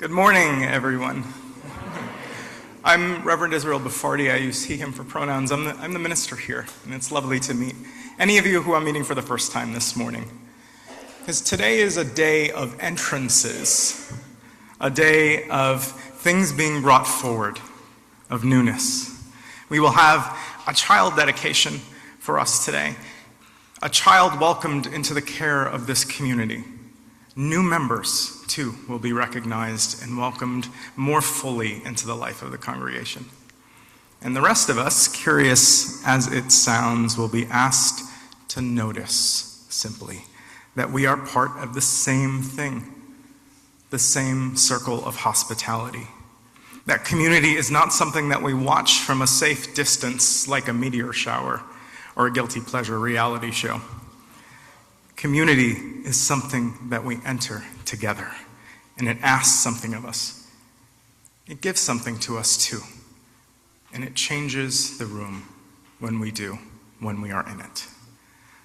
Good morning, everyone. I'm Reverend Israel Baffardi. I use he, him for pronouns. I'm the minister here, and it's lovely to meet any of you who I'm meeting for the first time this morning. Because today is a day of entrances, a day of things being brought forward, of newness. We will have a child dedication for us today, a child welcomed into the care of this community. New members, too, will be recognized and welcomed more fully into the life of the congregation. And the rest of us, curious as it sounds, will be asked to notice simply that we are part of the same thing, the same circle of hospitality. That community is not something that we watch from a safe distance like a meteor shower or a guilty pleasure reality show. Community is something that we enter together, and it asks something of us. It gives something to us too, and it changes the room when we are in it.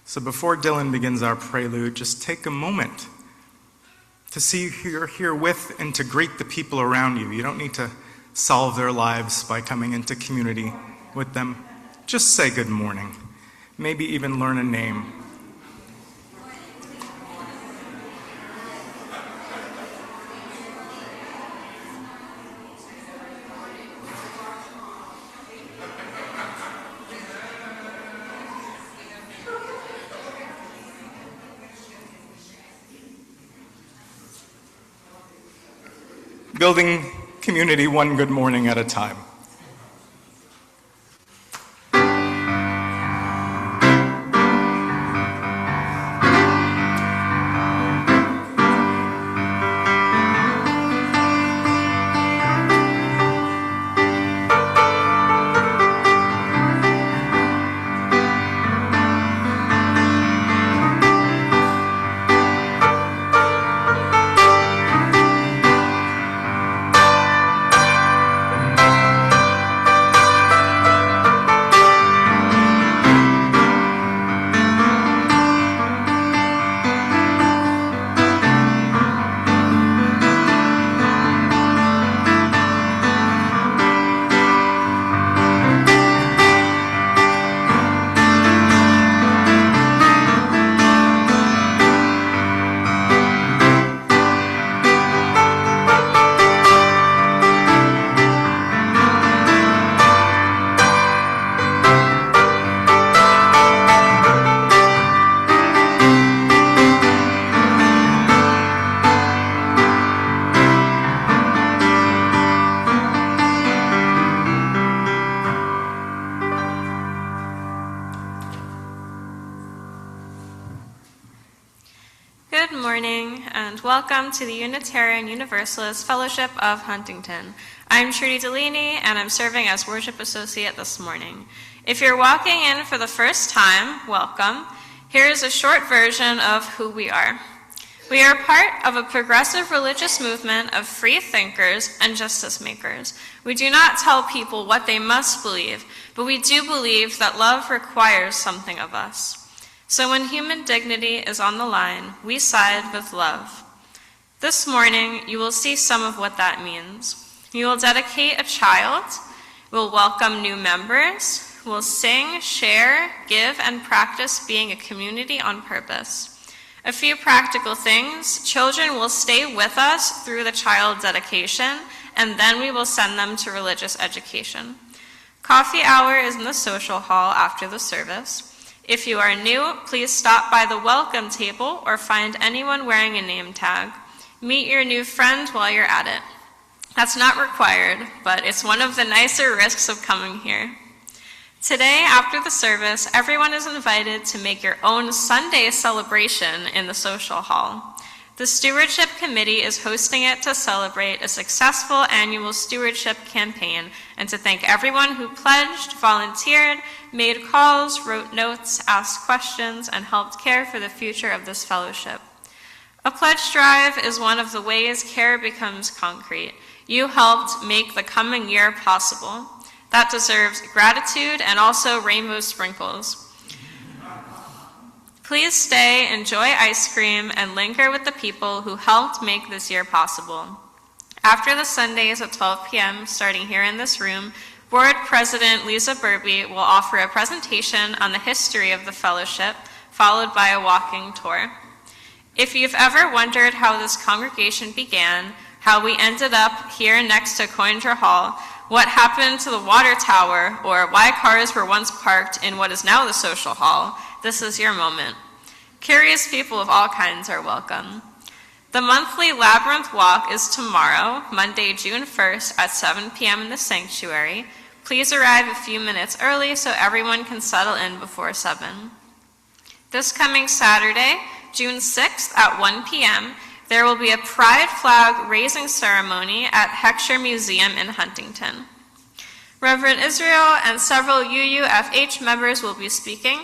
So before Dylan begins our prelude, just take a moment to see who you're here with and to greet the people around you. You don't need to solve their lives by coming into community with them. Just say good morning, maybe even learn a name. Building community one good morning at a time. Welcome to the Unitarian Universalist Fellowship of Huntington. I'm Trudy Delaney, and I'm serving as Worship Associate this morning. If you're walking in for the first time, welcome. Here's a short version of who we are. We are part of a progressive religious movement of free thinkers and justice makers. We do not tell people what they must believe, but we do believe that love requires something of us. So when human dignity is on the line, we side with love. This morning, you will see some of what that means. You will dedicate a child, we'll welcome new members, we'll sing, share, give, and practice being a community on purpose. A few practical things: children will stay with us through the child dedication, and then we will send them to religious education. Coffee hour is in the social hall after the service. If you are new, please stop by the welcome table or find anyone wearing a name tag. Meet your new friend while you're at it. That's not required, but it's one of the nicer risks of coming here. Today, after the service, everyone is invited to make your own Sunday celebration in the social hall. The Stewardship Committee is hosting it to celebrate a successful annual stewardship campaign and to thank everyone who pledged, volunteered, made calls, wrote notes, asked questions, and helped care for the future of this fellowship. A pledge drive is one of the ways care becomes concrete. You helped make the coming year possible. That deserves gratitude and also rainbow sprinkles. Please stay, enjoy ice cream, and linger with the people who helped make this year possible. After the Sundays at 12 p.m., starting here in this room, Board President Lisa Burby will offer a presentation on the history of the fellowship, followed by a walking tour. If you've ever wondered how this congregation began, how we ended up here next to Coinger Hall, what happened to the water tower, or why cars were once parked in what is now the social hall, this is your moment. Curious people of all kinds are welcome. The monthly Labyrinth Walk is tomorrow, Monday, June 1st at 7 p.m. in the sanctuary. Please arrive a few minutes early so everyone can settle in before 7. This coming Saturday, June 6th at 1 p.m., there will be a pride flag raising ceremony at Heckscher Museum in Huntington. Reverend Israel and several UUFH members will be speaking,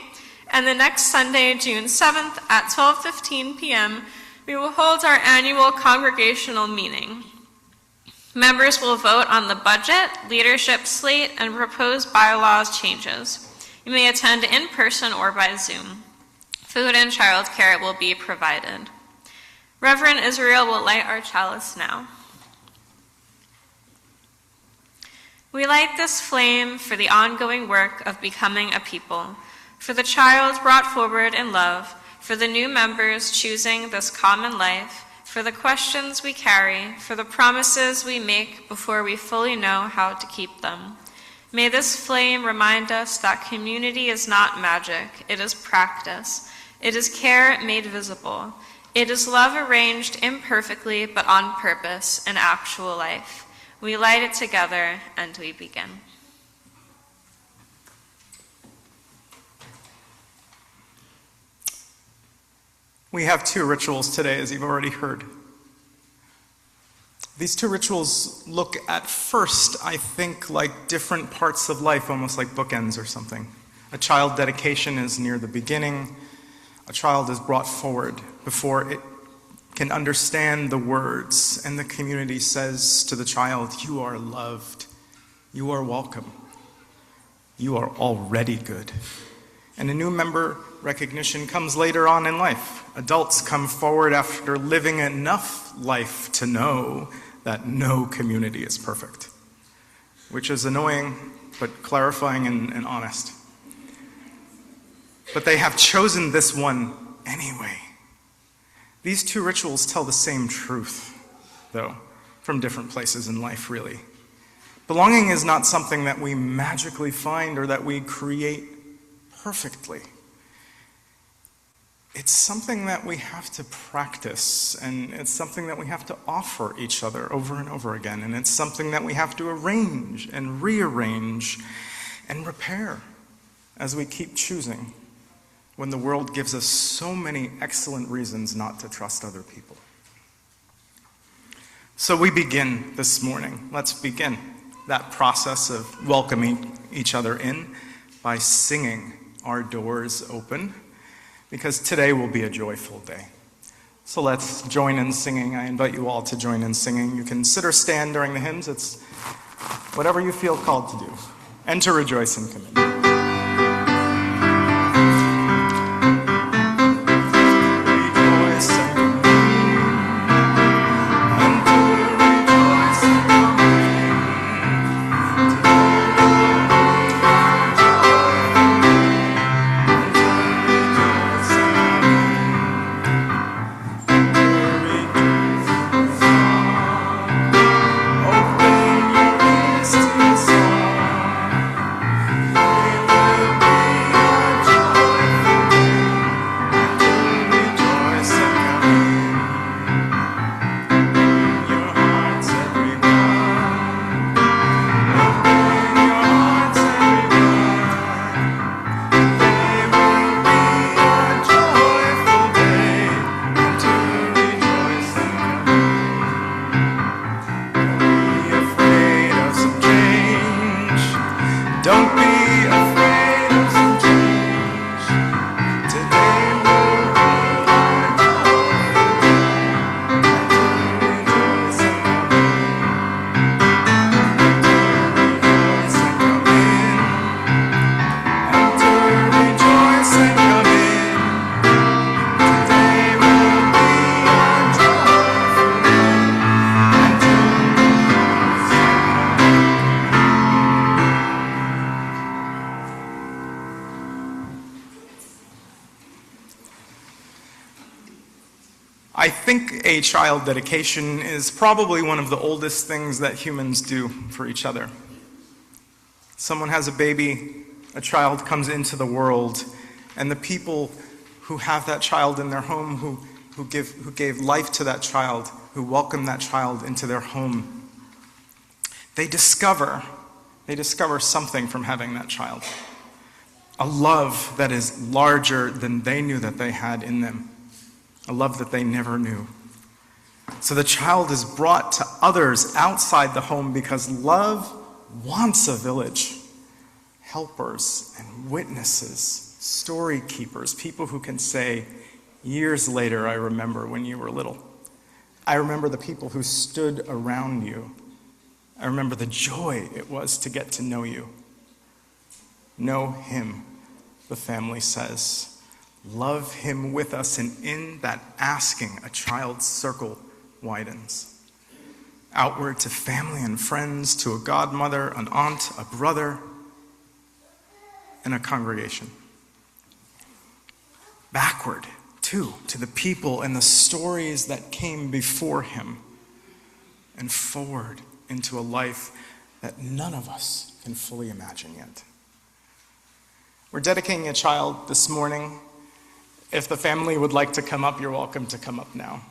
and the next Sunday, June 7th at 12:15 p.m., we will hold our annual congregational meeting. Members will vote on the budget, leadership slate, and proposed bylaws changes. You may attend in person or by Zoom. Food and childcare will be provided. Reverend Israel will light our chalice now. We light this flame for the ongoing work of becoming a people, for the child brought forward in love, for the new members choosing this common life, for the questions we carry, for the promises we make before we fully know how to keep them. May this flame remind us that community is not magic, it is practice. It is care made visible. It is love arranged imperfectly but on purpose in actual life. We light it together and we begin. We have 2 rituals today, as you've already heard. These 2 rituals look at first, I think, like different parts of life, almost like bookends or something. A child dedication is near the beginning. A child is brought forward before it can understand the words, and the community says to the child, "You are loved. You are welcome. You are already good." And a new member recognition comes later on in life. Adults come forward after living enough life to know that no community is perfect, which is annoying but clarifying and honest. But they have chosen this one anyway. These 2 rituals tell the same truth, though, from different places in life, really. Belonging is not something that we magically find or that we create perfectly. It's something that we have to practice, and it's something that we have to offer each other over and over again, and it's something that we have to arrange and rearrange and repair as we keep choosing when the world gives us so many excellent reasons not to trust other people. So we begin this morning. Let's begin that process of welcoming each other in by singing Our Doors Open, because today will be a joyful day. So let's join in singing. I invite you all to join in singing. You can sit or stand during the hymns. It's whatever you feel called to do, and to rejoice in communion. Open your eyes to the sun. a child dedication is probably one of the oldest things that humans do for each other. Someone has a baby, a child comes into the world, and the people who have that child in their home, who gave life to that child, who welcome that child into their home, they discover something from having that child. A love that is larger than they knew that they had in them. A love that they never knew. So the child is brought to others outside the home because love wants a village. Helpers and witnesses, story keepers, people who can say, years later, I remember when you were little. I remember the people who stood around you. I remember the joy it was to get to know you. Know him, the family says. Love him with us, and in that asking, a child's circle widens. Outward to family and friends, to a godmother, an aunt, a brother, and a congregation. Backward, too, to the people and the stories that came before him, and forward into a life that none of us can fully imagine yet. We're dedicating a child this morning. If the family would like to come up, you're welcome to come up now.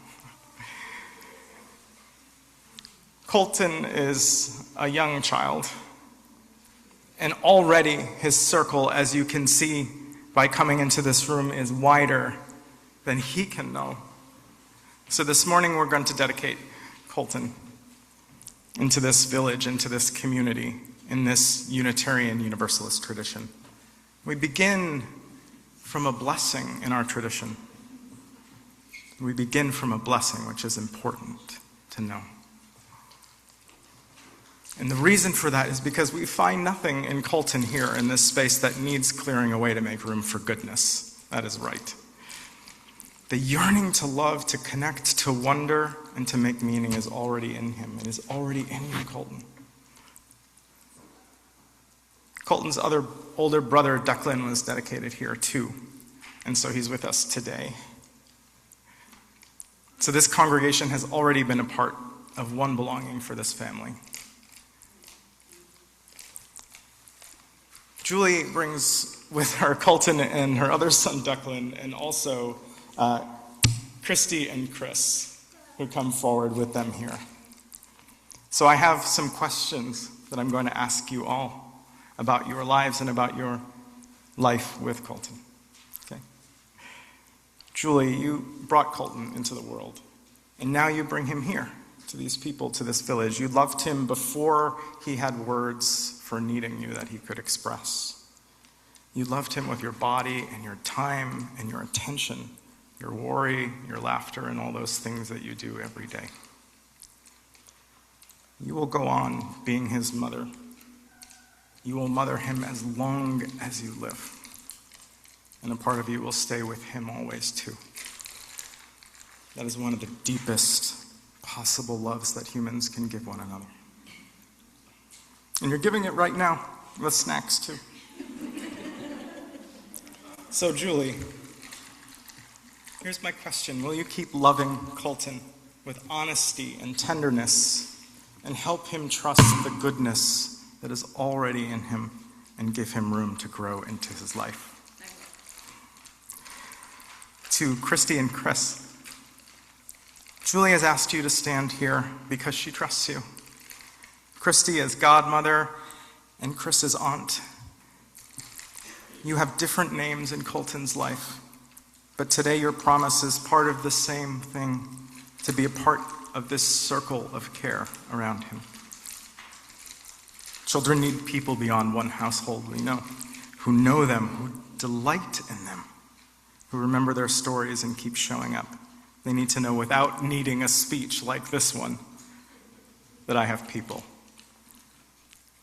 Colton is a young child, and already his circle, as you can see by coming into this room, is wider than he can know. So this morning we're going to dedicate Colton into this village, into this community, in this Unitarian Universalist tradition. We begin from a blessing in our tradition. We begin from a blessing, which is important to know. And the reason for that is because we find nothing in Colton here in this space that needs clearing away to make room for goodness. That is right. The yearning to love, to connect, to wonder, and to make meaning is already in him. It is already in you, Colton. Colton's other older brother, Declan, was dedicated here too. And so he's with us today. So this congregation has already been a part of one belonging for this family. Julie brings with her Colton and her other son, Declan, and also Christy and Chris, who come forward with them here. So I have some questions that I'm going to ask you all about your lives and about your life with Colton. Okay? Julie, you brought Colton into the world, and now you bring him here to these people, to this village. You loved him before he had words for needing you that he could express. You loved him with your body and your time and your attention, your worry, your laughter, and all those things that you do every day. You will go on being his mother. You will mother him as long as you live. And a part of you will stay with him always too. That is one of the deepest possible loves that humans can give one another. And you're giving it right now with snacks too. So Julie, here's my question. Will you keep loving Colton with honesty and tenderness and help him trust the goodness that is already in him and give him room to grow into his life? To Christy and Chris, Julie has asked you to stand here because she trusts you. Christy is godmother and Chris is aunt. You have different names in Colton's life, but today your promise is part of the same thing, to be a part of this circle of care around him. Children need people beyond one household, we know, who know them, who delight in them, who remember their stories and keep showing up. They need to know without needing a speech like this one that I have people.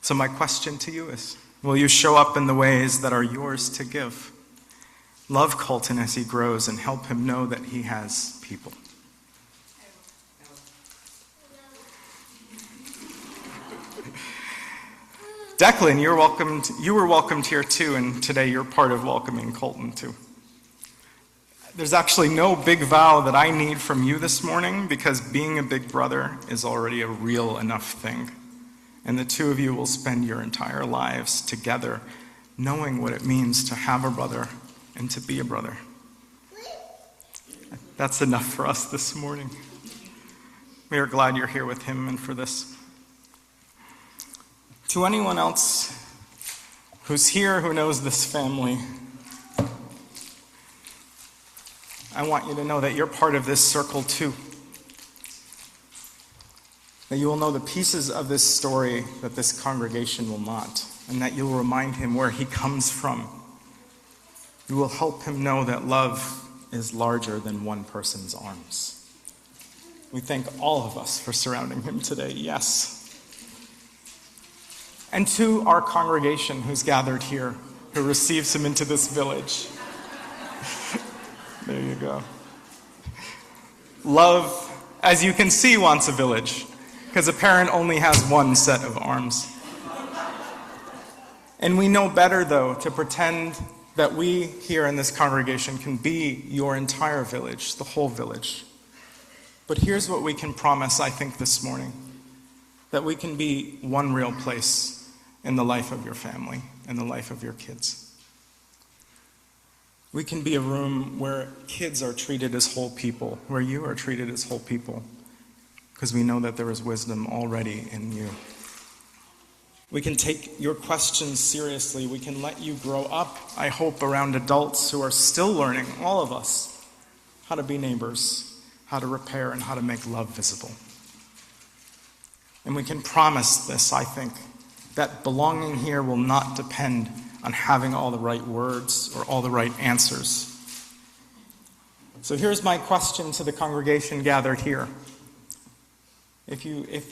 So my question to you is, will you show up in the ways that are yours to give? Love Colton as he grows and help him know that he has people. Declan, you were welcomed here too, and today you're part of welcoming Colton too. There's actually no big vow that I need from you this morning, because being a big brother is already a real enough thing. And the two of you will spend your entire lives together knowing what it means to have a brother and to be a brother. That's enough for us this morning. We are glad you're here with him and for this. To anyone else who's here who knows this family, I want you to know that you're part of this circle too. That you will know the pieces of this story that this congregation will not, and that you'll remind him where he comes from. You will help him know that love is larger than one person's arms. We thank all of us for surrounding him today, yes. And to our congregation who's gathered here, who receives him into this village. There you go. Love, as you can see, wants a village, because a parent only has one set of arms. And we know better, though, to pretend that we here in this congregation can be your entire village, the whole village. But here's what we can promise, I think, this morning. That we can be one real place in the life of your family, in the life of your kids. We can be a room where kids are treated as whole people, where you are treated as whole people, because we know that there is wisdom already in you. We can take your questions seriously. We can let you grow up, I hope, around adults who are still learning, all of us, how to be neighbors, how to repair, and how to make love visible. And we can promise this, I think, that belonging here will not depend on having all the right words or all the right answers. So here's my question to the congregation gathered here. If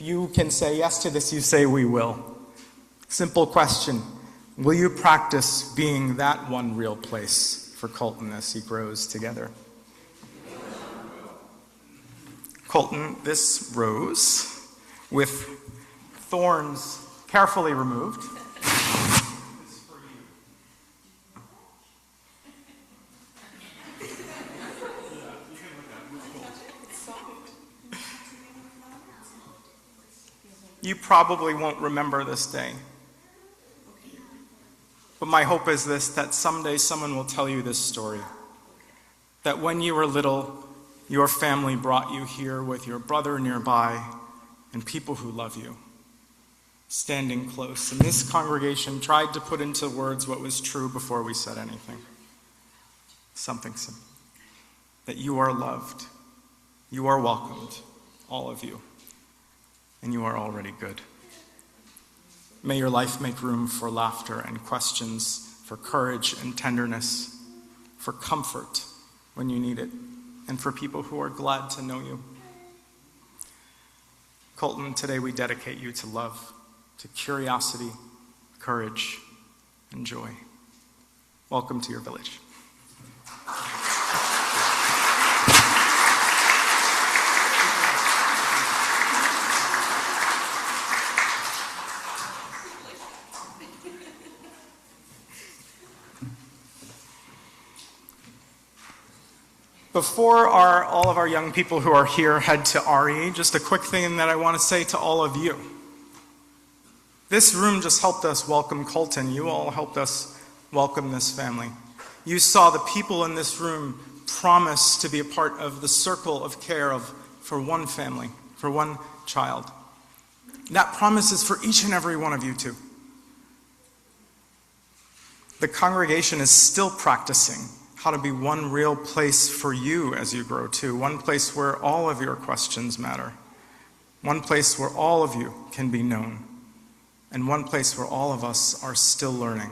you can say yes to this, you say we will. Simple question. Will you practice being that one real place for Colton as he grows together? Colton, this rose with thorns carefully removed. You probably won't remember this day. But my hope is this, that someday someone will tell you this story. That when you were little, your family brought you here with your brother nearby and people who love you, standing close. And this congregation tried to put into words what was true before we said anything. Something simple. That you are loved. You are welcomed, all of you. And you are already good. May your life make room for laughter and questions, for courage and tenderness, for comfort when you need it, and for people who are glad to know you. Colton, today we dedicate you to love, to curiosity, courage, and joy. Welcome to your village. Before all of our young people who are here head to RE, just a quick thing that I want to say to all of you. This room just helped us welcome Colton. You all helped us welcome this family. You saw the people in this room promise to be a part of the circle of care for one family, for one child. That promise is for each and every one of you too. The congregation is still practicing how to be one real place for you as you grow too. One place where all of your questions matter. One place where all of you can be known. And one place where all of us are still learning.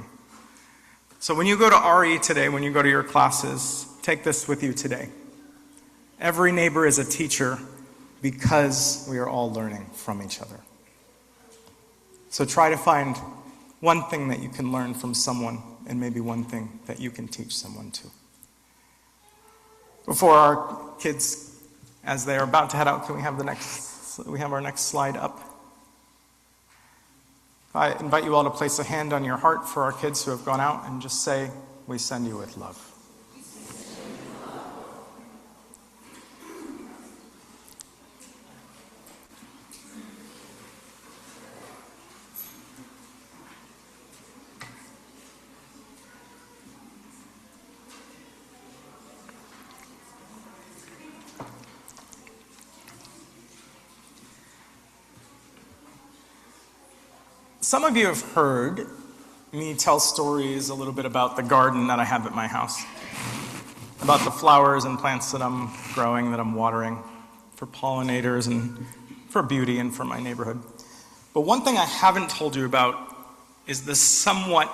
So when you go to RE today, when you go to your classes, take this with you today. Every neighbor is a teacher because we are all learning from each other. So try to find one thing that you can learn from someone, and maybe one thing that you can teach someone too. Before our kids, as they are about to head out, can we have our next slide up? I invite you all to place a hand on your heart for our kids who have gone out and just say, we send you with love. Some of you have heard me tell stories a little bit about the garden that I have at my house, about the flowers and plants that I'm growing, that I'm watering for pollinators and for beauty and for my neighborhood. But one thing I haven't told you about is the somewhat,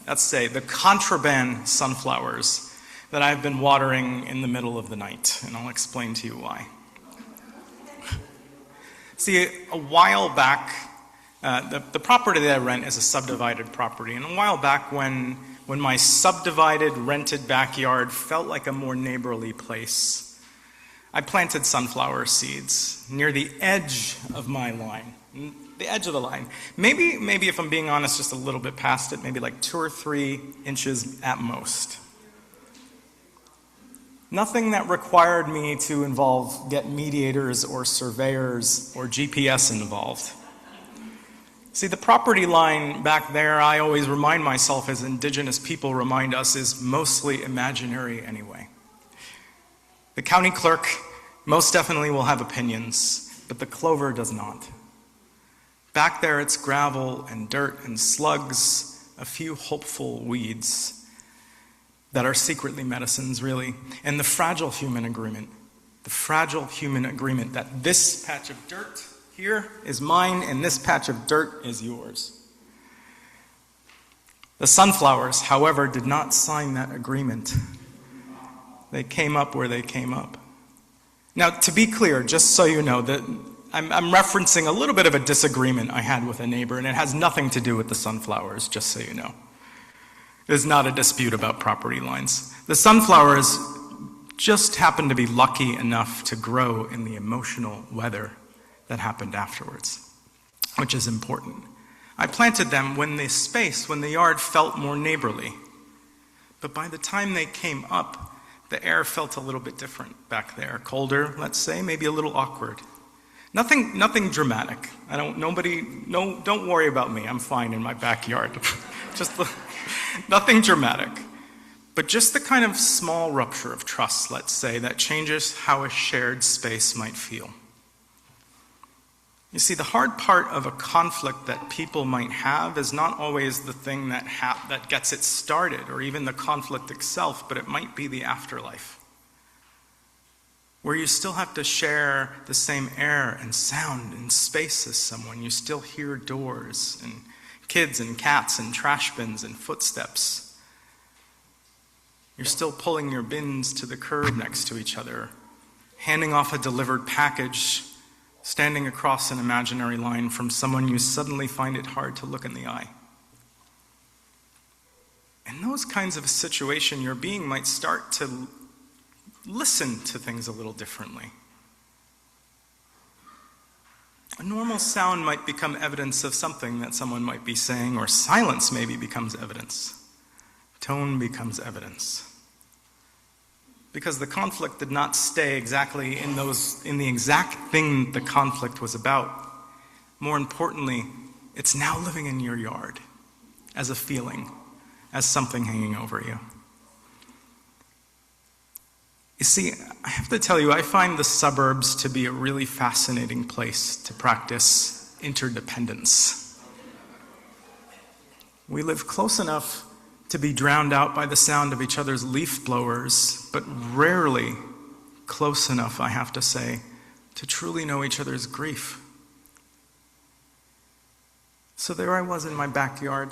let's say, the contraband sunflowers that I've been watering in the middle of the night, and I'll explain to you why. See, a while back, the property that I rent is a subdivided property, and a while back when my subdivided, rented backyard felt like a more neighborly place, I planted sunflower seeds near the edge of my line, the edge of the line. Maybe if I'm being honest, just a little bit past it, maybe like 2 or 3 inches at most. Nothing that required me to get mediators or surveyors or GPS involved. See, the property line back there, I always remind myself, as indigenous people remind us, is mostly imaginary anyway. The county clerk most definitely will have opinions, but the clover does not. Back there, it's gravel and dirt and slugs, a few hopeful weeds that are secretly medicines, really, and the fragile human agreement that this patch of dirt here is mine and this patch of dirt is yours. The sunflowers, however, did not sign that agreement. They came up where they came up. Now, to be clear, just so you know, that I'm referencing a little bit of a disagreement I had with a neighbor, and it has nothing to do with the sunflowers, just so you know. It is not a dispute about property lines. The sunflowers just happened to be lucky enough to grow in the emotional weather that happened afterwards, which is important. I planted them when the yard felt more neighborly. But by the time they came up, the air felt a little bit different back there. Colder, let's say, maybe a little awkward. Nothing dramatic. Don't worry about me. I'm fine in my backyard. Nothing dramatic. But just the kind of small rupture of trust, let's say, that changes how a shared space might feel. You see, the hard part of a conflict that people might have is not always the thing that gets it started, or even the conflict itself, but it might be the afterlife, where you still have to share the same air and sound and space as someone. You still hear doors and kids and cats and trash bins and footsteps. You're still pulling your bins to the curb next to each other, handing off a delivered package, standing across an imaginary line from someone you suddenly find it hard to look in the eye. In those kinds of a situation, your being might start to listen to things a little differently. A normal sound might become evidence of something that someone might be saying, or silence maybe becomes evidence. Tone becomes evidence. Because the conflict did not stay exactly in the exact thing the conflict was about. More importantly, it's now living in your yard as a feeling, as something hanging over you. You see, I have to tell you, I find the suburbs to be a really fascinating place to practice interdependence. We live close enough to be drowned out by the sound of each other's leaf blowers, but rarely close enough, I have to say, to truly know each other's grief. So there I was in my backyard,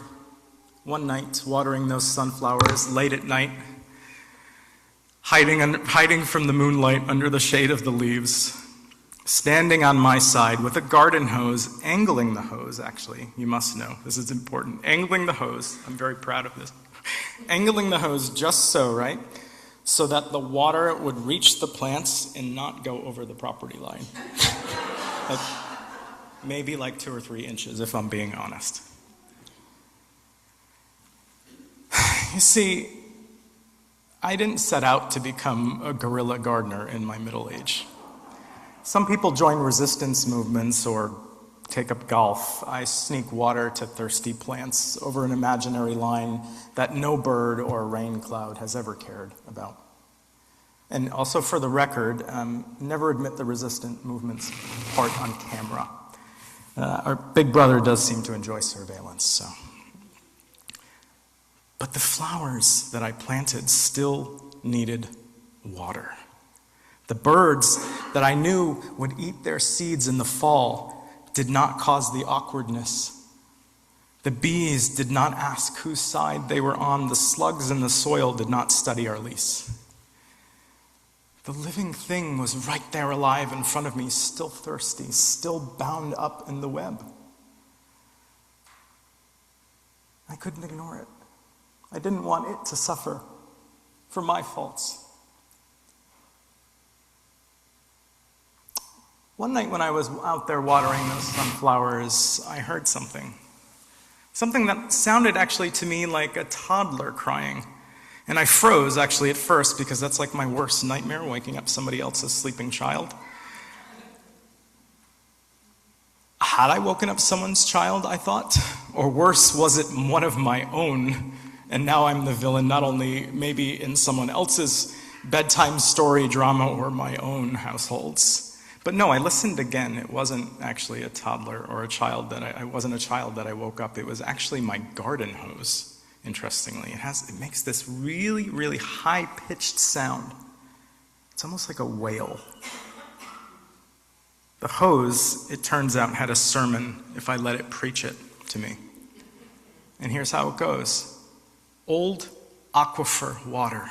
one night, watering those sunflowers late at night, hiding from the moonlight under the shade of the leaves, standing on my side with a garden hose, angling the hose, actually, you must know, this is important, angling the hose, I'm very proud of this, angling the hose just so, right, so that the water would reach the plants and not go over the property line. Maybe like 2 or 3 inches, if I'm being honest. You see, I didn't set out to become a guerrilla gardener in my middle age. Some people join resistance movements or take up golf. I sneak water to thirsty plants over an imaginary line that no bird or rain cloud has ever cared about. And also, for the record, never admit the resistant movements part on camera. Our big brother does seem to enjoy surveillance, so. But the flowers that I planted still needed water. The birds that I knew would eat their seeds in the fall did not cause the awkwardness. The bees did not ask whose side they were on. The slugs in the soil did not study our lease. The living thing was right there alive in front of me, still thirsty, still bound up in the web. I couldn't ignore it. I didn't want it to suffer for my faults. One night when I was out there watering those sunflowers, I heard something. Something that sounded actually to me like a toddler crying. And I froze actually at first because that's like my worst nightmare, waking up somebody else's sleeping child. Had I woken up someone's child, I thought? Or worse, was it one of my own? And now I'm the villain, not only maybe in someone else's bedtime story drama or my own households. But no, I listened again. It wasn't actually a toddler or a child I wasn't a child that I woke up. It was actually my garden hose, interestingly. It makes this really, really high-pitched sound. It's almost like a wail. The hose, it turns out, had a sermon if I let it preach it to me. And here's how it goes. Old aquifer water,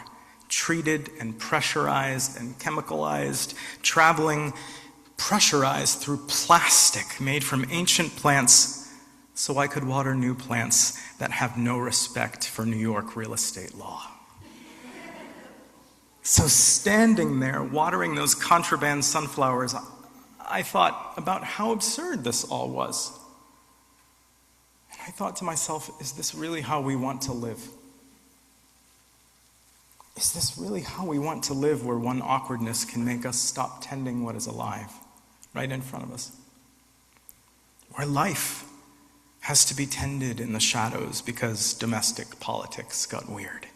treated and pressurized and chemicalized, traveling pressurized through plastic made from ancient plants so I could water new plants that have no respect for New York real estate law. So standing there watering those contraband sunflowers, I thought about how absurd this all was. And I thought to myself, is this really how we want to live? Is this really how we want to live, where one awkwardness can make us stop tending what is alive right in front of us? Where life has to be tended in the shadows because domestic politics got weird.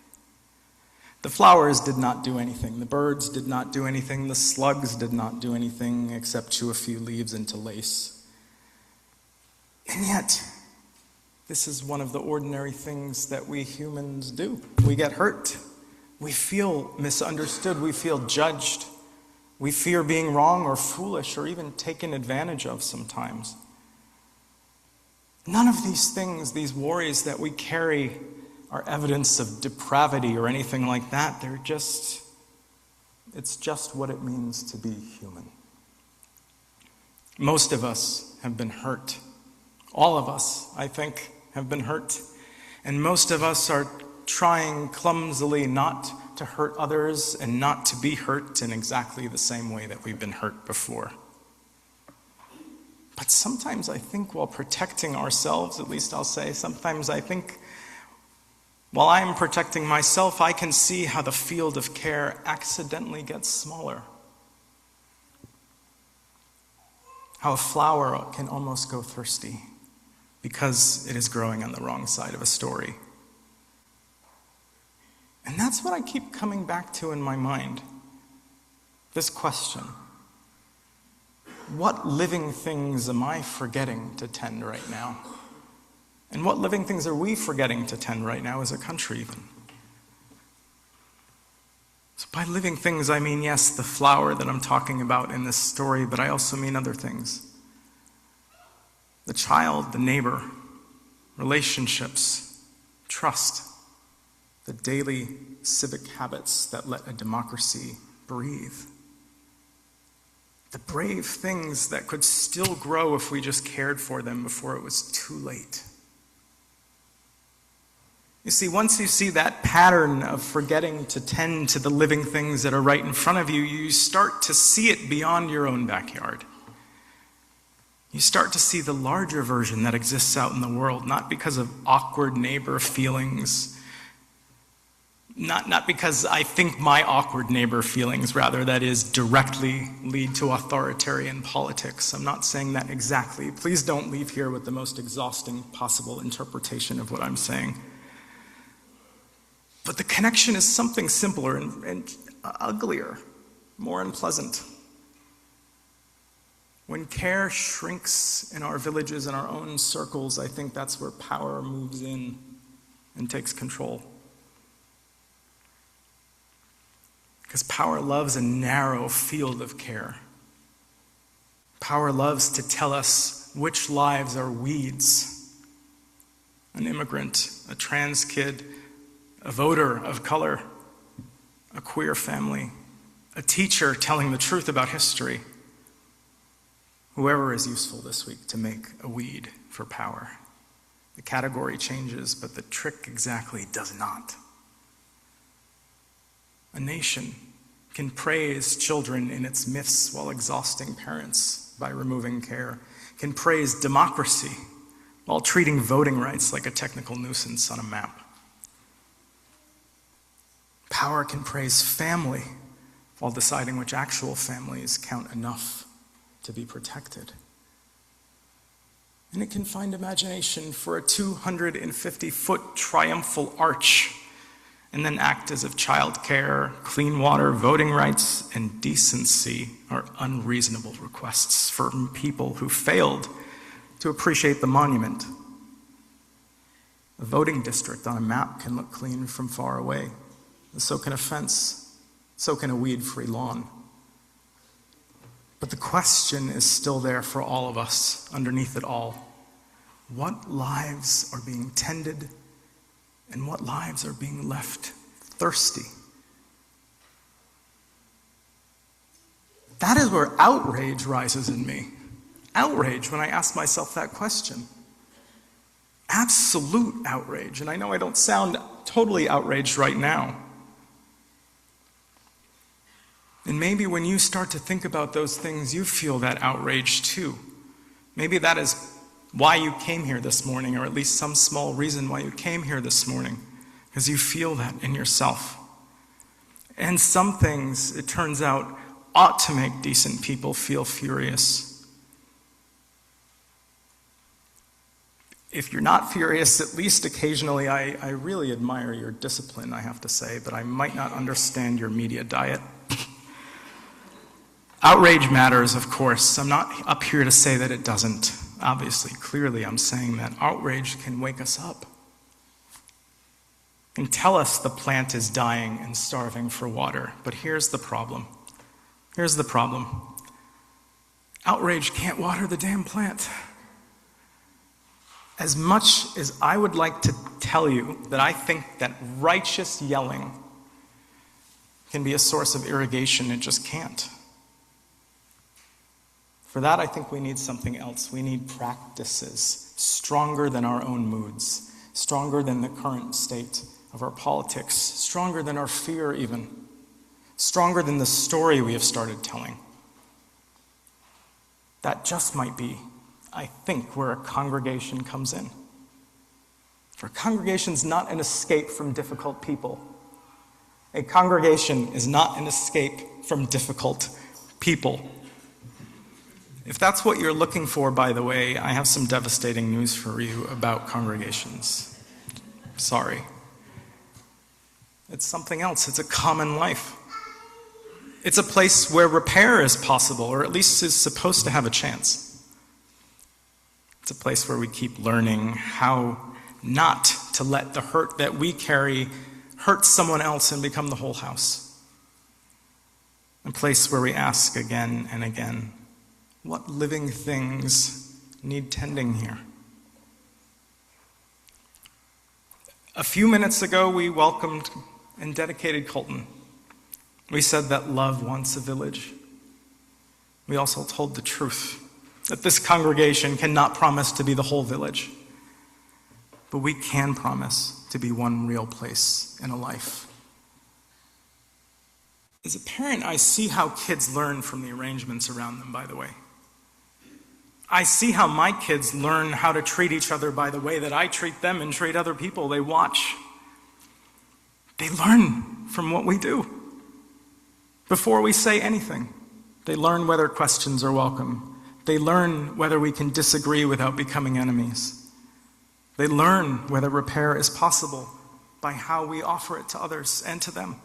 The flowers did not do anything. The birds did not do anything. The slugs did not do anything except chew a few leaves into lace. And yet, this is one of the ordinary things that we humans do. We get hurt. We feel misunderstood. We feel judged. We fear being wrong or foolish or even taken advantage of sometimes. None of these things, these worries that we carry, are evidence of depravity or anything like that. It's just what it means to be human. Most of us have been hurt. All of us, I think, have been hurt. And most of us are trying clumsily not to hurt others and not to be hurt in exactly the same way that we've been hurt before. But sometimes I think while protecting ourselves, at least I'll say, sometimes I think while I'm protecting myself, I can see how the field of care accidentally gets smaller. How a flower can almost go thirsty because it is growing on the wrong side of a story. And that's what I keep coming back to in my mind. This question. What living things am I forgetting to tend right now? And what living things are we forgetting to tend right now as a country even? So by living things, I mean, yes, the flower that I'm talking about in this story, but I also mean other things. The child, the neighbor, relationships, trust, the daily civic habits that let a democracy breathe. The brave things that could still grow if we just cared for them before it was too late. You see, once you see that pattern of forgetting to tend to the living things that are right in front of you, you start to see it beyond your own backyard. You start to see the larger version that exists out in the world, not because of awkward neighbor feelings, not because I think my awkward neighbor feelings, rather, that is, directly lead to authoritarian politics. I'm not saying that exactly. Please don't leave here with the most exhausting possible interpretation of what I'm saying. But the connection is something simpler and uglier, more unpleasant. When care shrinks in our villages and our own circles, I think that's where power moves in and takes control. Because power loves a narrow field of care. Power loves to tell us which lives are weeds. An immigrant, a trans kid, a voter of color, a queer family, a teacher telling the truth about history. Whoever is useful this week to make a weed for power. The category changes, but the trick exactly does not. A nation can praise children in its myths while exhausting parents by removing care, can praise democracy while treating voting rights like a technical nuisance on a map. Power can praise family while deciding which actual families count enough to be protected. And it can find imagination for a 250-foot triumphal arch and then act as if childcare, clean water, voting rights, and decency are unreasonable requests from people who failed to appreciate the monument. A voting district on a map can look clean from far away. And so can a fence, so can a weed-free lawn. But the question is still there for all of us underneath it all. What lives are being tended and what lives are being left thirsty? That is where outrage rises in me. Outrage when I ask myself that question. Absolute outrage. And I know I don't sound totally outraged right now. And maybe when you start to think about those things, you feel that outrage too. Maybe that is why you came here this morning, or at least some small reason why you came here this morning, because you feel that in yourself. And some things, it turns out, ought to make decent people feel furious. If you're not furious, at least occasionally, I really admire your discipline, I have to say, but I might not understand your media diet. Outrage matters, of course. I'm not up here to say that it doesn't. Obviously, clearly, I'm saying that outrage can wake us up and tell us the plant is dying and starving for water. But here's the problem. Here's the problem. Outrage can't water the damn plant. As much as I would like to tell you that I think that righteous yelling can be a source of irrigation, it just can't. For that, I think we need something else. We need practices stronger than our own moods, stronger than the current state of our politics, stronger than our fear even, stronger than the story we have started telling. That just might be, I think, where a congregation comes in. For a congregation is not an escape from difficult people. A congregation is not an escape from difficult people. If that's what you're looking for, by the way, I have some devastating news for you about congregations. Sorry. It's something else. It's a common life. It's a place where repair is possible, or at least is supposed to have a chance. It's a place where we keep learning how not to let the hurt that we carry hurt someone else and become the whole house. A place where we ask again and again, what living things need tending here? A few minutes ago, we welcomed and dedicated Colton. We said that love wants a village. We also told the truth, that this congregation cannot promise to be the whole village, but we can promise to be one real place in a life. As a parent, I see how kids learn from the arrangements around them, by the way. I see how my kids learn how to treat each other by the way that I treat them and treat other people. They watch. They learn from what we do. Before we say anything, they learn whether questions are welcome. They learn whether we can disagree without becoming enemies. They learn whether repair is possible by how we offer it to others and to them.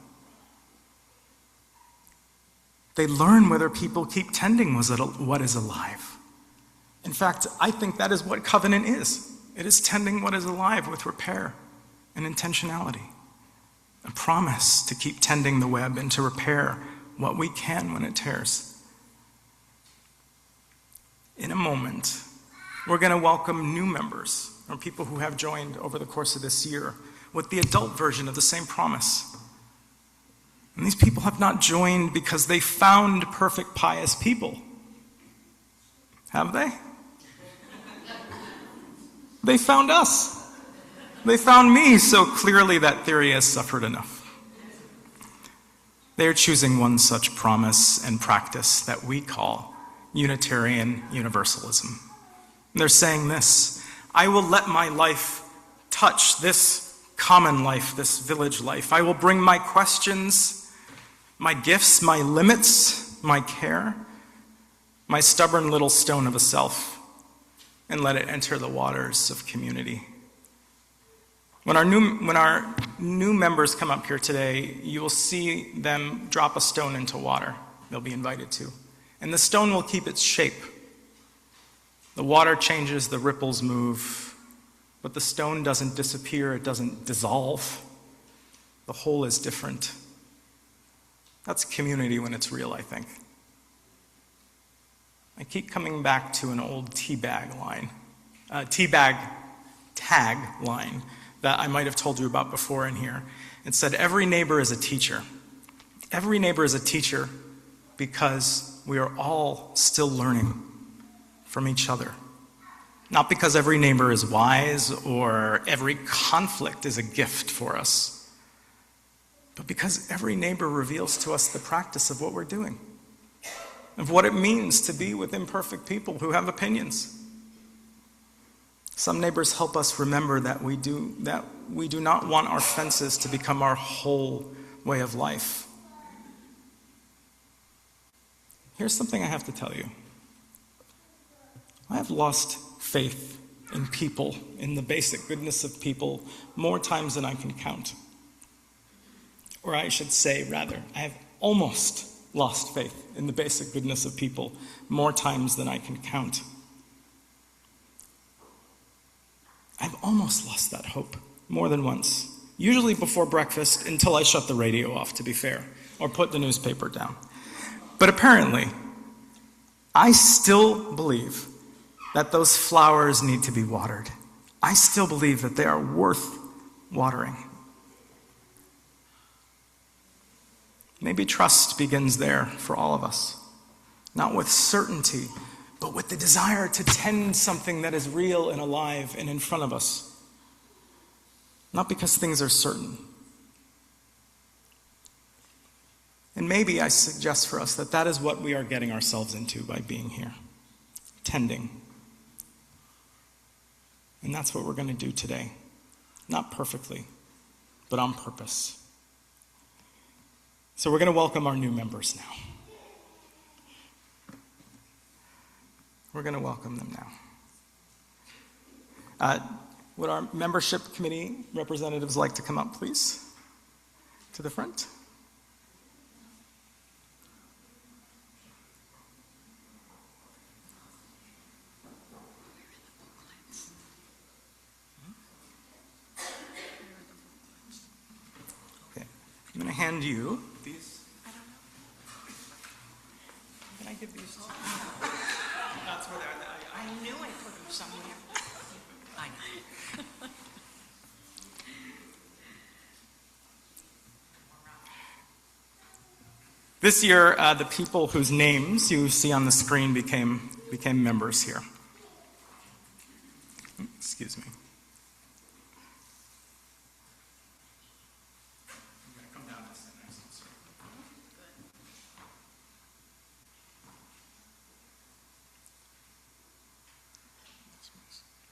They learn whether people keep tending what is alive. In fact, I think that is what covenant is. It is tending what is alive with repair and intentionality. A promise to keep tending the web and to repair what we can when it tears. In a moment, we're going to welcome new members, or people who have joined over the course of this year, with the adult version of the same promise. And these people have not joined because they found perfect, pious people. Have they? They found us. They found me, so clearly that theory has suffered enough. They are choosing one such promise and practice that we call Unitarian Universalism. And they're saying this: I will let my life touch this common life, this village life. I will bring my questions, my gifts, my limits, my care, my stubborn little stone of a self, and let it enter the waters of community. When our new members come up here today, you will see them drop a stone into water. They'll be invited to. And the stone will keep its shape. The water changes, the ripples move, but the stone doesn't disappear, it doesn't dissolve. The whole is different. That's community when it's real, I think. I keep coming back to an old teabag tag line that I might have told you about before in here. It said, every neighbor is a teacher. Every neighbor is a teacher because we are all still learning from each other. Not because every neighbor is wise or every conflict is a gift for us, but because every neighbor reveals to us the practice of what we're doing, of what it means to be with imperfect people who have opinions. Some neighbors help us remember that we do not want our fences to become our whole way of life. Here's something I have to tell you. I have lost faith in people, in the basic goodness of people, more times than I can count. Or I should say, rather, I have almost lost faith in the basic goodness of people more times than I can count. I've almost lost that hope more than once, usually before breakfast until I shut the radio off, to be fair, or put the newspaper down. But apparently, I still believe that those flowers need to be watered. I still believe that they are worth watering. Maybe trust begins there for all of us, not with certainty, but with the desire to tend something that is real and alive and in front of us. Not because things are certain. And maybe I suggest for us that that is what we are getting ourselves into by being here. Tending. And that's what we're going to do today. Not perfectly, but on purpose. So we're going to welcome our new members now. We're going to welcome them now. Would our membership committee representatives like to come up, please, to the front? Okay, I'm going to hand you these. I don't know. Can I give these to you? That's where they're. I knew I put them somewhere. I know. This year, the people whose names you see on the screen became members here. Excuse me. I'm going to come down to sit next to you.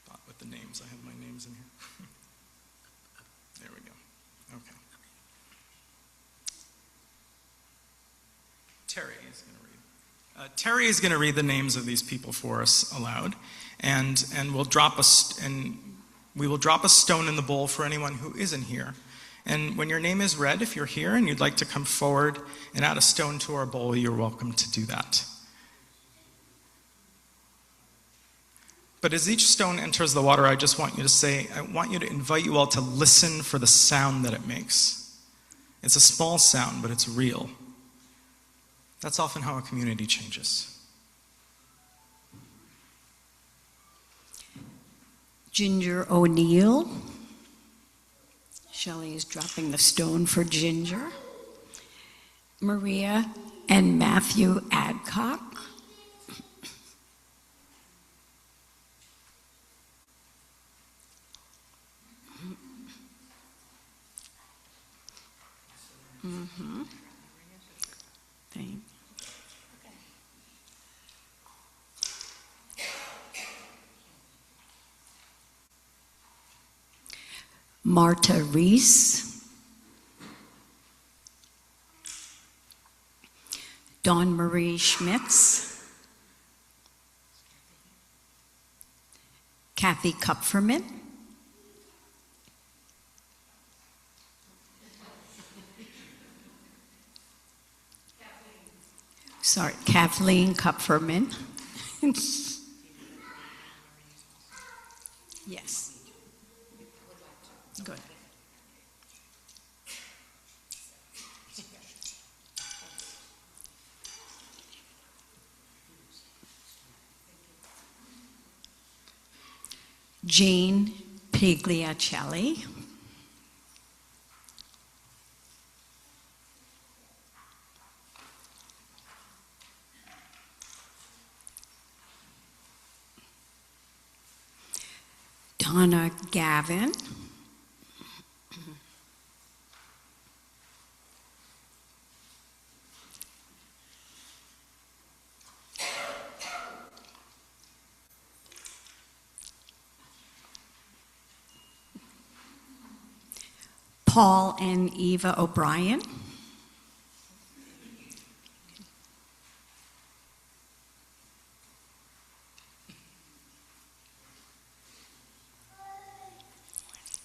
Thought with the names, I have my names in here. There we go. Okay. Terry is going to read. Terry is going to read the names of these people for us aloud, and we will drop a stone in the bowl for anyone who isn't here, And when your name is read, if you're here and you'd like to come forward and add a stone to our bowl, you're welcome to do that. But as each stone enters the water, I just want you to say, I want you to invite you all to listen for the sound that it makes. It's a small sound, but it's real. That's often how a community changes. Ginger O'Neill. Shelley is dropping the stone for Ginger. Maria and Matthew Adcock. Thank you. Marta Reese, Dawn Marie Schmitz, Kathy Kupferman, Kathleen Kupferman. Yes. Good. Jane Pigliacelli. Donna Gavin. Paul and Eva O'Brien.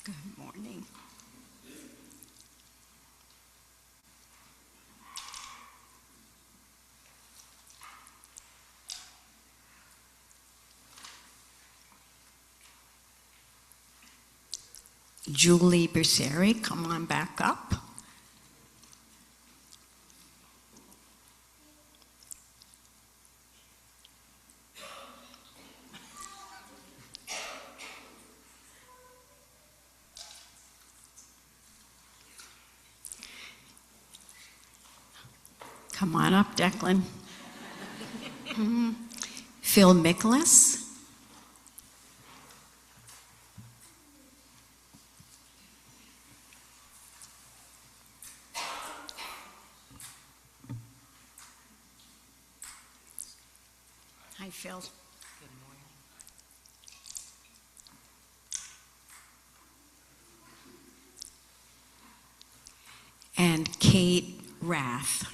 Good morning. Julie Berseri, come on back up. Come on up, Declan. Phil Miklas. Hi, Phil. Good morning. And Kate Rath,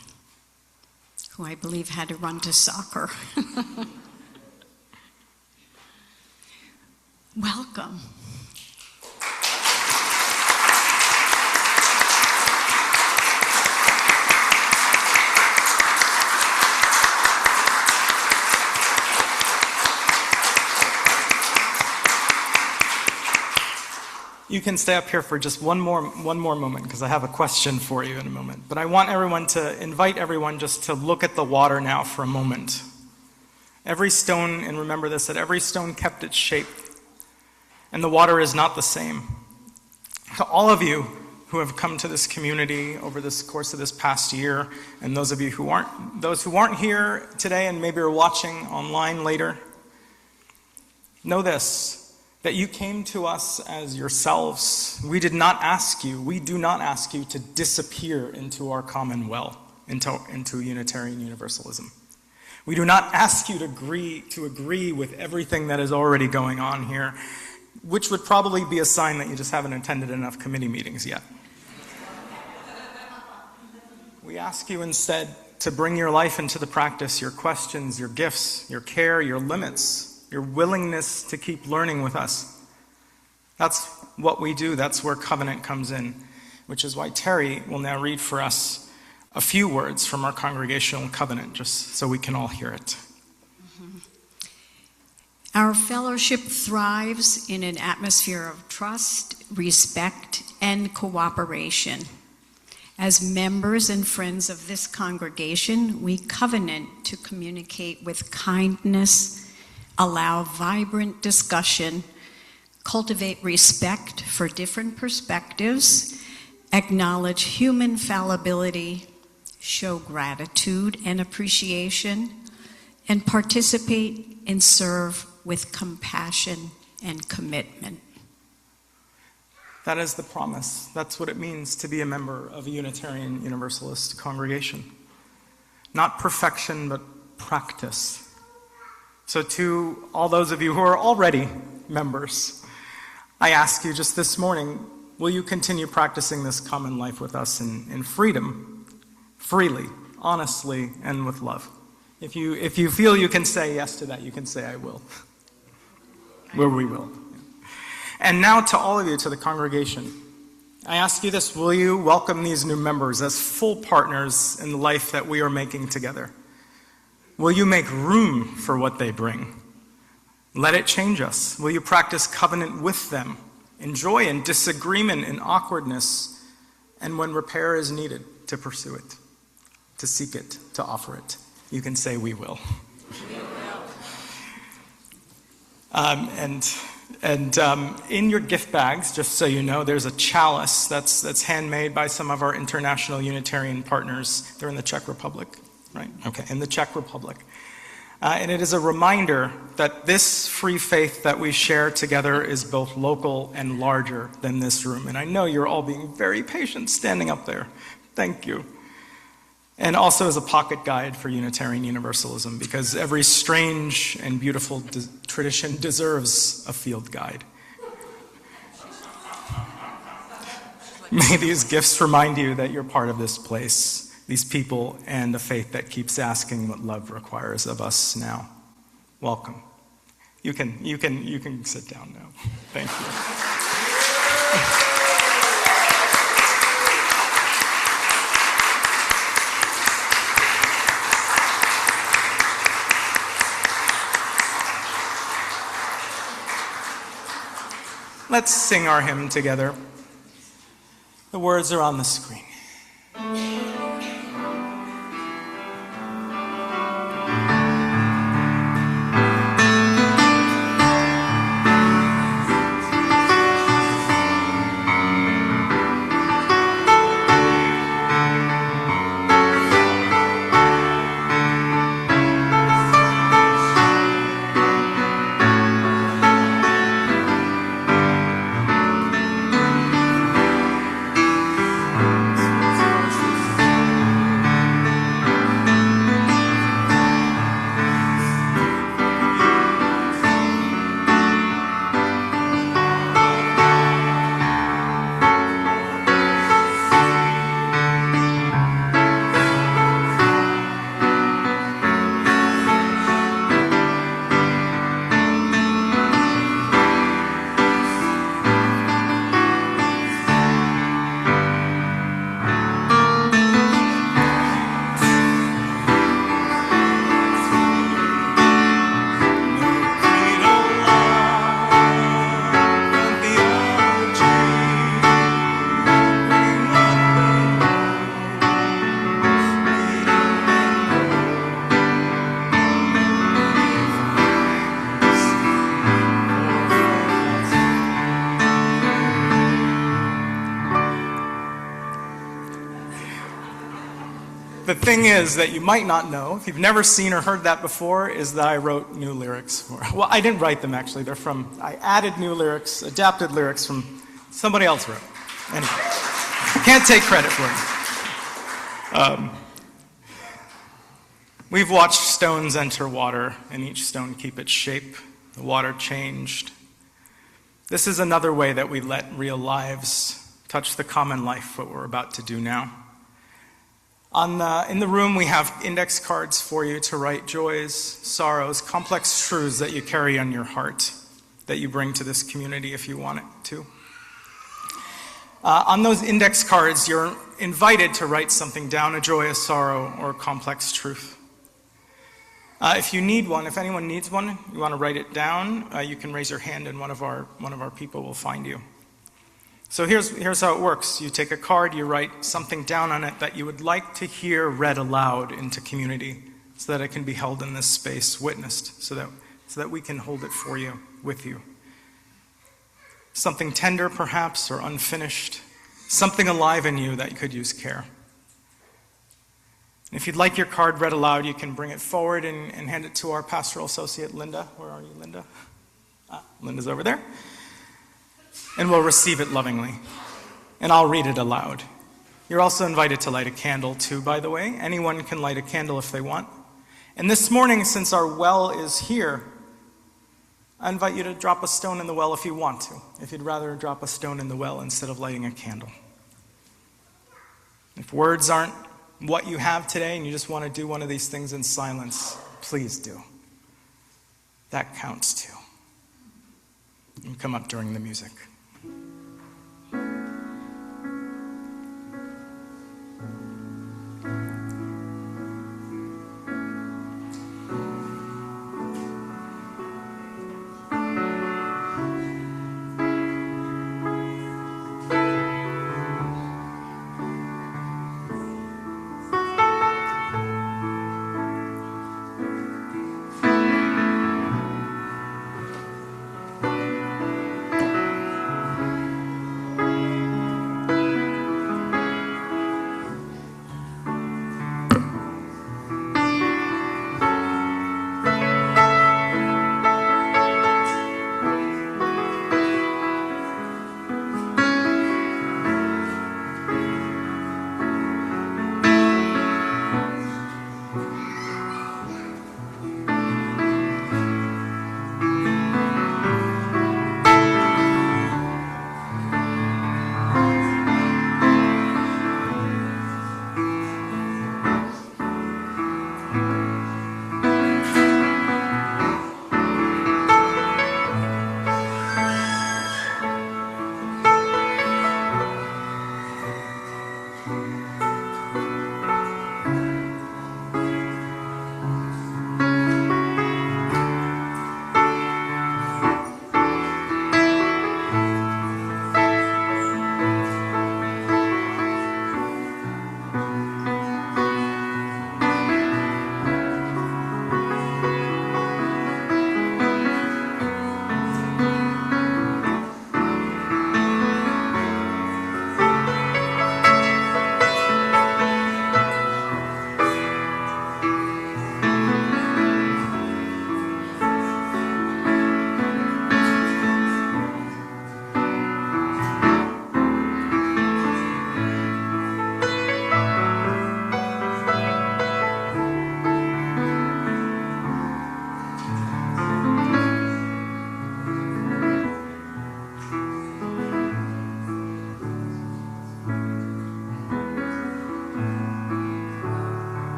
who I believe had to run to soccer. Welcome. You can stay up here for just one more moment because I have a question for you in a moment. But I want everyone to invite everyone just to look at the water now for a moment. Every stone, and remember this, that every stone kept its shape, and the water is not the same. To all of you who have come to this community over this course of this past year, and those of you who aren't here today and maybe are watching online later, know this, that you came to us as yourselves. We did not ask you, we do not ask you to disappear into our common well, into Unitarian Universalism. We do not ask you to agree with everything that is already going on here, which would probably be a sign that you just haven't attended enough committee meetings yet. We ask you instead to bring your life into the practice, your questions, your gifts, your care, your limits, your willingness to keep learning with us. That's what we do. That's where covenant comes in. which is why Terry will now read for us a few words from our congregational covenant, just so we can all hear it. Our fellowship thrives in an atmosphere of trust, respect, and cooperation. As members and friends of this congregation, we covenant to communicate with kindness, allow vibrant discussion, cultivate respect for different perspectives, acknowledge human fallibility, show gratitude and appreciation, and participate and serve with compassion and commitment. That is the promise. That's what it means to be a member of a Unitarian Universalist congregation. Not perfection, but practice. So to all those of you who are already members, I ask you just this morning, will you continue practicing this common life with us in freedom, freely, honestly, and with love? If you feel you can say yes to that, you can say, I will. Where we will. And now to all of you, to the congregation, I ask you this, will you welcome these new members as full partners in the life that we are making together? Will you make room for what they bring? Let it change us. Will you practice covenant with them, in joy and disagreement and awkwardness, and when repair is needed, to pursue it, to seek it, to offer it? You can say, we will. We will. In your gift bags, just so you know, there's a chalice that's handmade by some of our international Unitarian partners. They're in the Czech Republic, right? Okay, in the Czech Republic. And it is a reminder that this free faith that we share together is both local and larger than this room. And I know you're all being very patient standing up there. Thank you. And also as a pocket guide for Unitarian Universalism, because every strange and beautiful tradition deserves a field guide. May these gifts remind you that you're part of this place, these people, and a faith that keeps asking what love requires of us now. Welcome. You can sit down now. Thank you. Let's sing our hymn together. The words are on the screen. The thing is that you might not know, if you've never seen or heard that before, is that I wrote new lyrics for it. Well, I didn't write them, actually. I added new lyrics, adapted lyrics from somebody else wrote. Anyway, can't take credit for it. We've watched stones enter water, and each stone keep its shape. The water changed. This is another way that we let real lives touch the common life, what we're about to do now. In the room, we have index cards for you to write joys, sorrows, complex truths that you carry on your heart, that you bring to this community if you want it to. On those index cards, you're invited to write something down, a joy, a sorrow, or a complex truth. If you need one, if anyone needs one, you want to write it down, you can raise your hand and one of our people will find you. So here's how it works. You take a card, you write something down on it that you would like to hear read aloud into community so that it can be held in this space, witnessed, so that we can hold it for you, with you. Something tender, perhaps, or unfinished. Something alive in you that could use care. And if you'd like your card read aloud, you can bring it forward and hand it to our pastoral associate, Linda. Where are you, Linda? Linda's over there. And we'll receive it lovingly. And I'll read it aloud. You're also invited to light a candle, too, by the way. Anyone can light a candle if they want. And this morning, since our well is here, I invite you to drop a stone in the well if you want to, if you'd rather drop a stone in the well instead of lighting a candle. If words aren't what you have today and you just want to do one of these things in silence, please do. That counts too. You can come up during the music.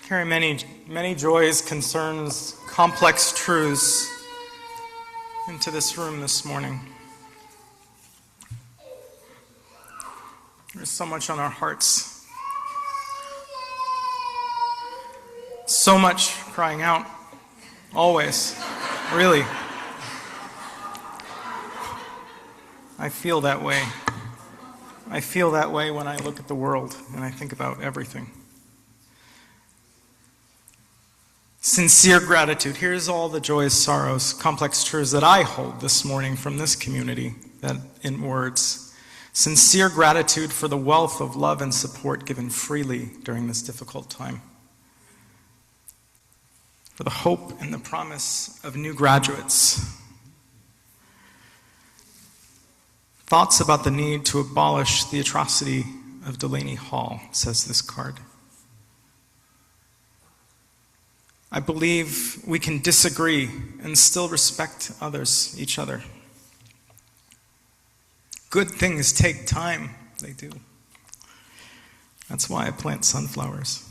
Carry many joys, concerns, complex truths into this room this morning. There's so much on our hearts. So much crying out. Always. Really. I feel that way. I feel that way when I look at the world and I think about everything. Sincere gratitude. Here's all the joys, sorrows, complex truths that I hold this morning from this community, that in words. Sincere gratitude for the wealth of love and support given freely during this difficult time. For the hope and the promise of new graduates. Thoughts about the need to abolish the atrocity of Delaney Hall, says this card. I believe we can disagree and still respect others, each other. Good things take time, they do. That's why I plant sunflowers.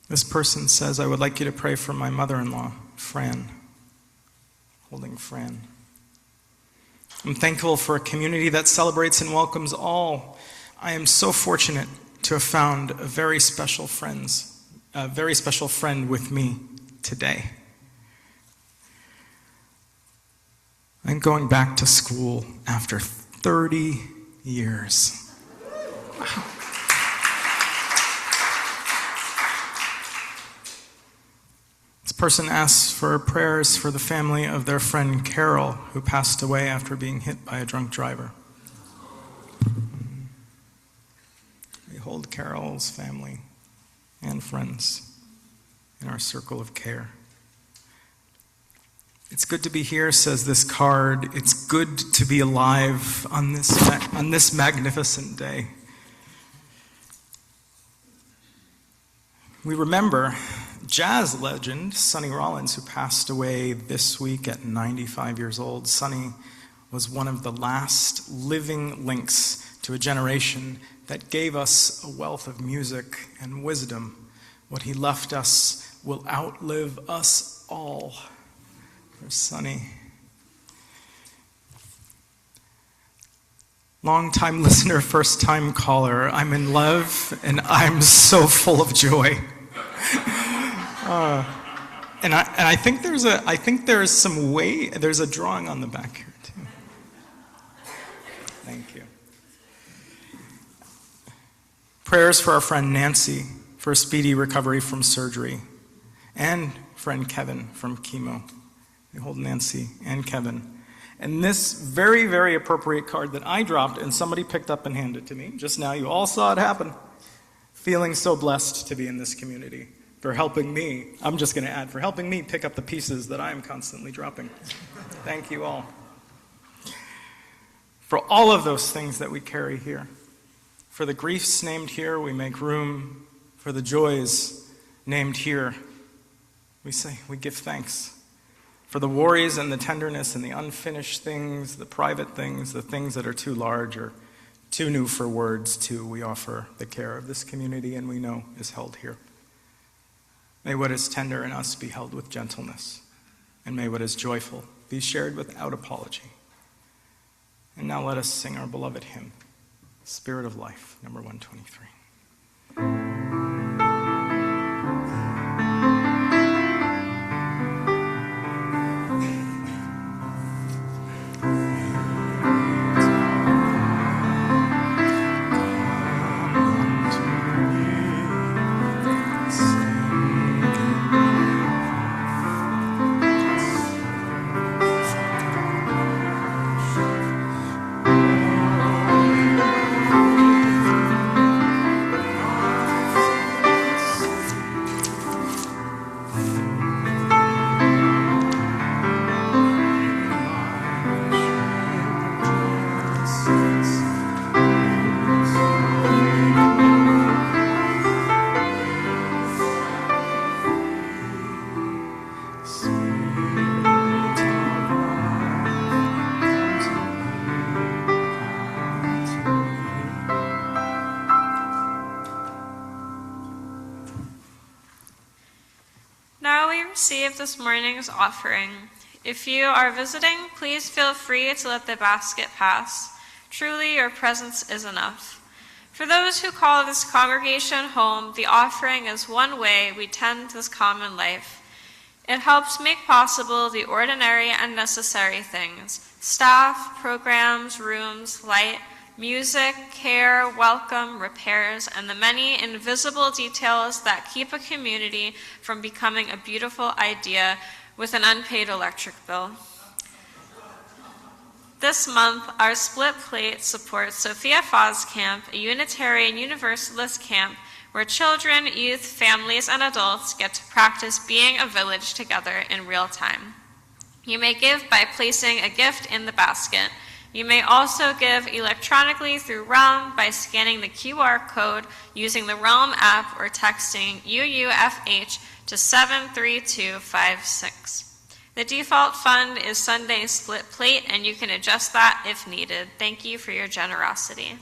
This person says, I would like you to pray for my mother-in-law, Fran. Holding Fran. I'm thankful for a community that celebrates and welcomes all. I am so fortunate to have found a very special friend with me today. I'm going back to school after 30 years. Wow. This person asks for prayers for the family of their friend Carol, who passed away after being hit by a drunk driver. We hold Carol's family and friends in our circle of care. It's good to be here, says this card. It's good to be alive on this magnificent day. We remember jazz legend Sonny Rollins, who passed away this week at 95 years old. Sonny was one of the last living links to a generation that gave us a wealth of music and wisdom. What he left us will outlive us all. For Sonny. Long-time listener, first-time caller. I'm in love, and I'm so full of joy. And I think there's a drawing on the back here too. Thank you. Prayers for our friend Nancy for a speedy recovery from surgery, and friend Kevin from chemo. We hold Nancy and Kevin. And this very, very appropriate card that I dropped and somebody picked up and handed to me just now. You all saw it happen. Feeling so blessed to be in this community. For helping me, I'm just going to add, for helping me pick up the pieces that I am constantly dropping. Thank you all. For all of those things that we carry here. For the griefs named here, we make room. For the joys named here, we give thanks. For the worries and the tenderness and the unfinished things, the private things, the things that are too large or too new for words, too, we offer the care of this community and we know is held here. May what is tender in us be held with gentleness, and may what is joyful be shared without apology. And now let us sing our beloved hymn, Spirit of Life, number 123. Receive this morning's offering. If you are visiting, please feel free to let the basket pass. Truly, your presence is enough. For those who call this congregation home, the offering is one way we tend this common life. It helps make possible the ordinary and necessary things: staff, programs, rooms, light, music, care, welcome, repairs, and the many invisible details that keep a community from becoming a beautiful idea with an unpaid electric bill. This month, our split plate supports Sophia Faw's Camp, a Unitarian Universalist camp where children, youth, families, and adults get to practice being a village together in real time. You may give by placing a gift in the basket. You may also give electronically through Realm by scanning the QR code using the Realm app or texting UUFH to 73256. The default fund is Sunday split plate, and you can adjust that if needed. Thank you for your generosity.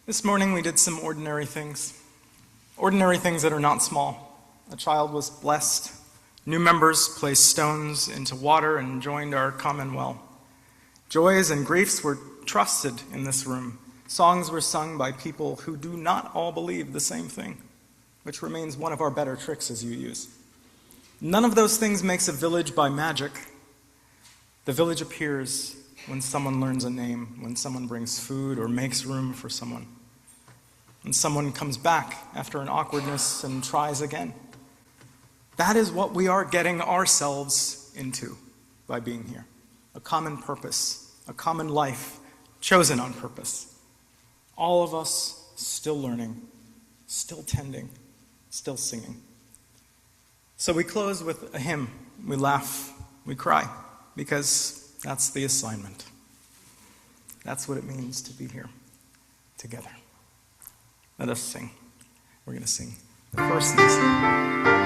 This morning we did some ordinary things that are not small. A child was blessed. New members placed stones into water and joined our common well. Joys and griefs were trusted in this room. Songs were sung by people who do not all believe the same thing, which remains one of our better tricks as UUs. None of those things makes a village by magic. The village appears when someone learns a name, when someone brings food or makes room for someone, when someone comes back after an awkwardness and tries again. That is what we are getting ourselves into by being here. A common purpose, a common life, chosen on purpose. All of us still learning, still tending, still singing. So we close with a hymn. We laugh, we cry, because that's the assignment. That's what it means to be here together. Let us sing. We're going to sing the first lesson.